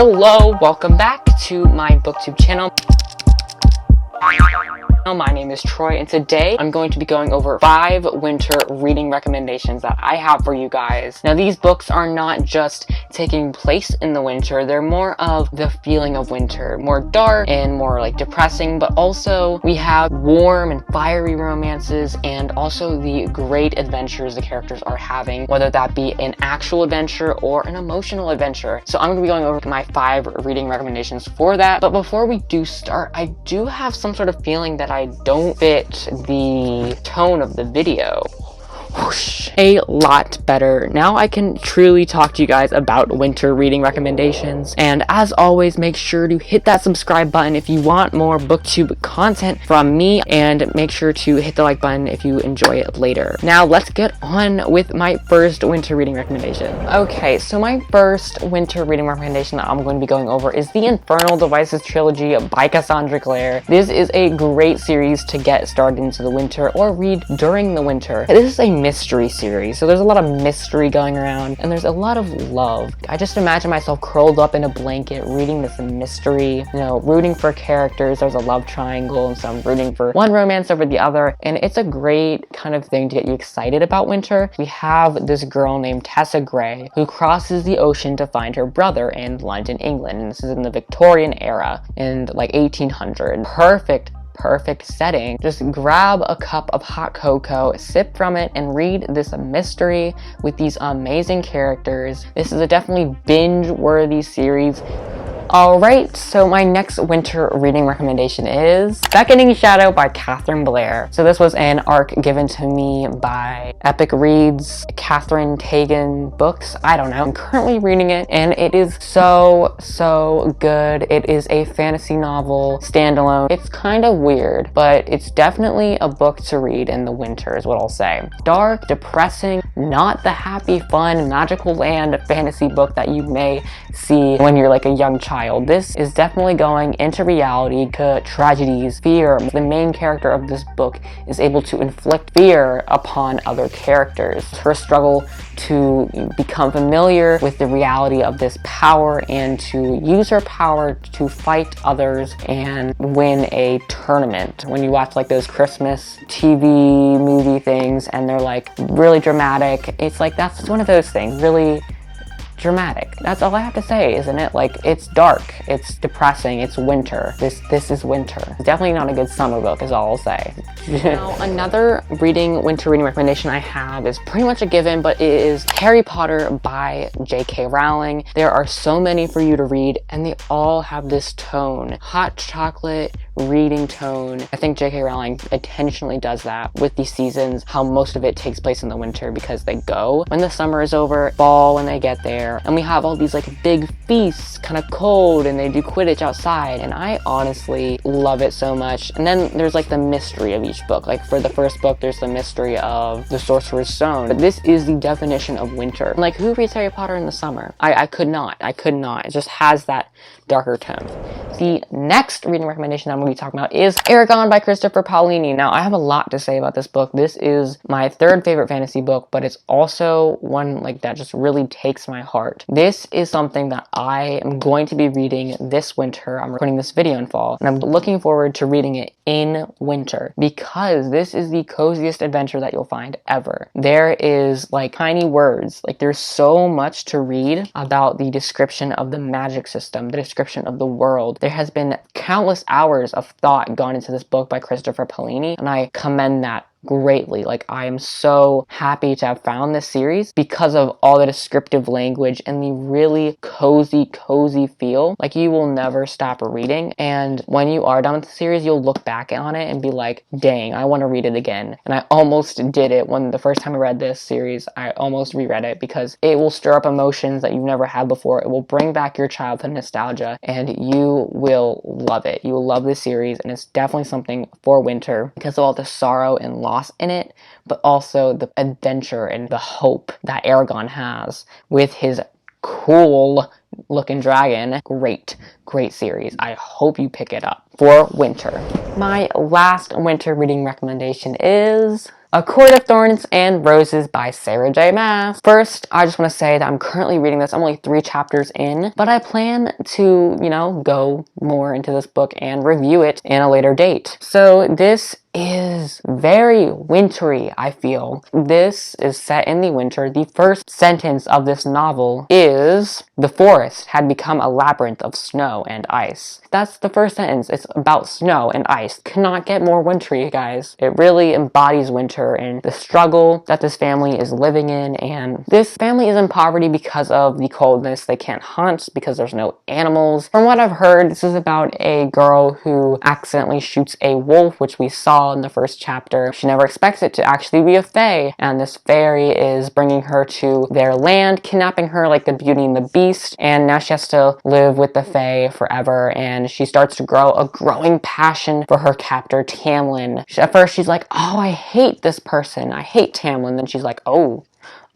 Hello, welcome back to my booktube channel. My name is Troy, and today I'm going to be going over 5 winter reading recommendations that I have for you guys. Now, these books are not just taking place in the winter, they're more of the feeling of winter, more dark and more like depressing, but also we have warm and fiery romances and also the great adventures the characters are having, whether that be an actual adventure or an emotional adventure. So I'm going to be going over my 5 reading recommendations for that. But before we do start, I do have some sort of feeling that I don't fit the tone of the video. Whoosh. A lot better. Now I can truly talk to you guys about winter reading recommendations. And as always, make sure to hit that subscribe button if you want more booktube content from me, and make sure to hit the like button if you enjoy it later. Now let's get on with my first winter reading recommendation. Okay, so my first winter reading recommendation that I'm going to be going over is the Infernal Devices trilogy by Cassandra Clare. This is a great series to get started into the winter or read during the winter. This is a mystery series, so there's a lot of mystery going around and there's a lot of love. I just imagine myself curled up in a blanket reading this mystery, you know, rooting for characters. There's a love triangle, and so I'm rooting for one romance over the other, and it's a great kind of thing to get you excited about winter. We have this girl named Tessa Gray who crosses the ocean to find her brother in London, England, and this is in the Victorian era in like 1800. Perfect setting. Just grab a cup of hot cocoa, sip from it, and read this mystery with these amazing characters. This is a definitely binge-worthy series. Alright, so my next winter reading recommendation is Beckoning Shadow by Catherine Blair. So this was an arc given to me by Epic Reads, Catherine Tagan Books, I don't know. I'm currently reading it, and it is so good. It is a fantasy novel, standalone. It's kind of weird, but it's definitely a book to read in the winter is what I'll say. Dark, depressing, not the happy, fun, magical land fantasy book that you may see when you're like a young child. This is definitely going into reality, tragedies, fear. The main character of this book is able to inflict fear upon other characters. Her struggle to become familiar with the reality of this power and to use her power to fight others and win a tournament. When you watch like those Christmas TV movie things and they're like really dramatic, it's like that's one of those things, really dramatic. That's all I have to say, isn't it? Like, it's dark, it's depressing, it's winter. This is winter. It's definitely not a good summer book is all I'll say. Now, another winter reading recommendation I have is pretty much a given, but it is Harry Potter by J.K. Rowling. There are so many for you to read, and they all have this tone. Hot chocolate reading tone. I think J.K. Rowling intentionally does that with these seasons, how most of it takes place in the winter because they go when the summer is over, fall when they get there, and we have all these like big feasts, kind of cold, and they do Quidditch outside, and I honestly love it so much. And then there's like the mystery of each book. Like for the first book, there's the mystery of the Sorcerer's Stone, but this is the definition of winter. Like, who reads Harry Potter in the summer? I could not. It just has that darker tone. The next reading recommendation I'm going to be talking about is Eragon by Christopher Paolini. Now, I have a lot to say about this book. This is my 3rd favorite fantasy book, but it's also one like that just really takes my heart. This is something that I am going to be reading this winter. I'm recording this video in fall, and I'm looking forward to reading it in winter because this is the coziest adventure that you'll find ever. There is like tiny words. Like, there's so much to read about the description of the magic system, the description of the world. There has been countless hours of thought gone into this book by Christopher Paolini, and I commend that greatly. Like, I am so happy to have found this series because of all the descriptive language and the really cozy feel. Like, you will never stop reading, and when you are done with the series, you'll look back on it and be like, dang, I want to read it again. And I almost did it when the first time I read this series. I almost reread it because it will stir up emotions that you've never had before. It will bring back your childhood nostalgia, and you will love it. You will love this series, and it's definitely something for winter because of all the sorrow and loss in it, but also the adventure and the hope that Eragon has with his cool looking dragon. Great series. I hope you pick it up for winter. My last winter reading recommendation is A Court of Thorns and Roses by Sarah J. Maas. First, I just want to say that I'm currently reading this. I'm only 3 chapters in, but I plan to, go more into this book and review it in a later date. So this is very wintry, I feel. This is set in the winter. The first sentence of this novel is, "The forest had become a labyrinth of snow and ice." That's the first sentence. It's about snow and ice. Cannot get more wintry, guys. It really embodies winter and the struggle that this family is living in. And this family is in poverty because of the coldness. They can't hunt because there's no animals. From what I've heard, this is about a girl who accidentally shoots a wolf, which we saw in the first chapter. She never expects it to actually be a fae, and this fairy is bringing her to their land, kidnapping her like the Beauty and the Beast, and now she has to live with the fae forever, and she starts to grow a growing passion for her captor Tamlin. At first she's like, "Oh, I hate this person, I hate Tamlin." Then she's like, oh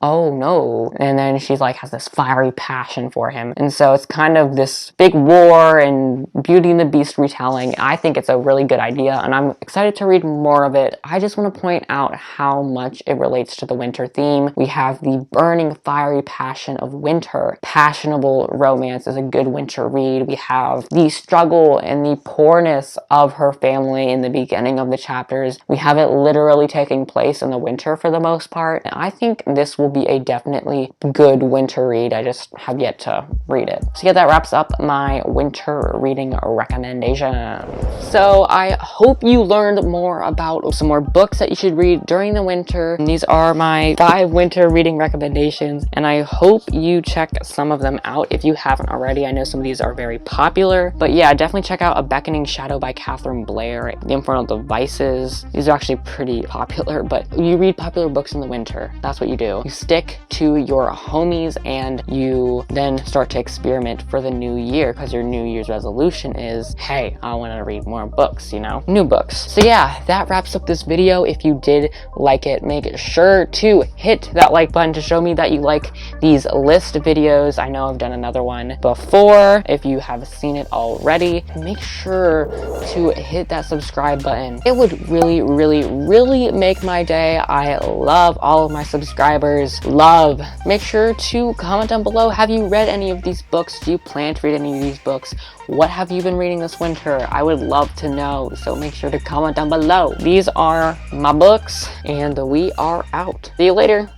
no. And then she's like, has this fiery passion for him. And so it's kind of this big war and Beauty and the Beast retelling. I think it's a really good idea, and I'm excited to read more of it. I just want to point out how much it relates to the winter theme. We have the burning, fiery passion of winter. Passionable romance is a good winter read. We have the struggle and the poorness of her family in the beginning of the chapters. We have it literally taking place in the winter for the most part. And I think this will be a definitely good winter read. I just have yet to read it. So yeah, that wraps up my winter reading recommendation. So I hope you learned more about some more books that you should read during the winter. And these are my 5 winter reading recommendations, and I hope you check some of them out if you haven't already. I know some of these are very popular, but yeah, definitely check out A Beckoning Shadow by Catherine Blair, The Infernal Devices. These are actually pretty popular, but you read popular books in the winter. That's what you do. You stick to your homies, and you then start to experiment for the new year, because your New Year's resolution is, hey, I want to read more books, new books. So yeah, that wraps up this video. If you did like it, make sure to hit that like button to show me that you like these list videos. I know I've done another one before. If you have seen it already, make sure to hit that subscribe button. It would really, really, really make my day. I love all of my subscribers. Make sure to comment down below. Have you read any of these books? Do you plan to read any of these books? What have you been reading this winter? I would love to know, so make sure to comment down below. These are my books, and we are out. See you later.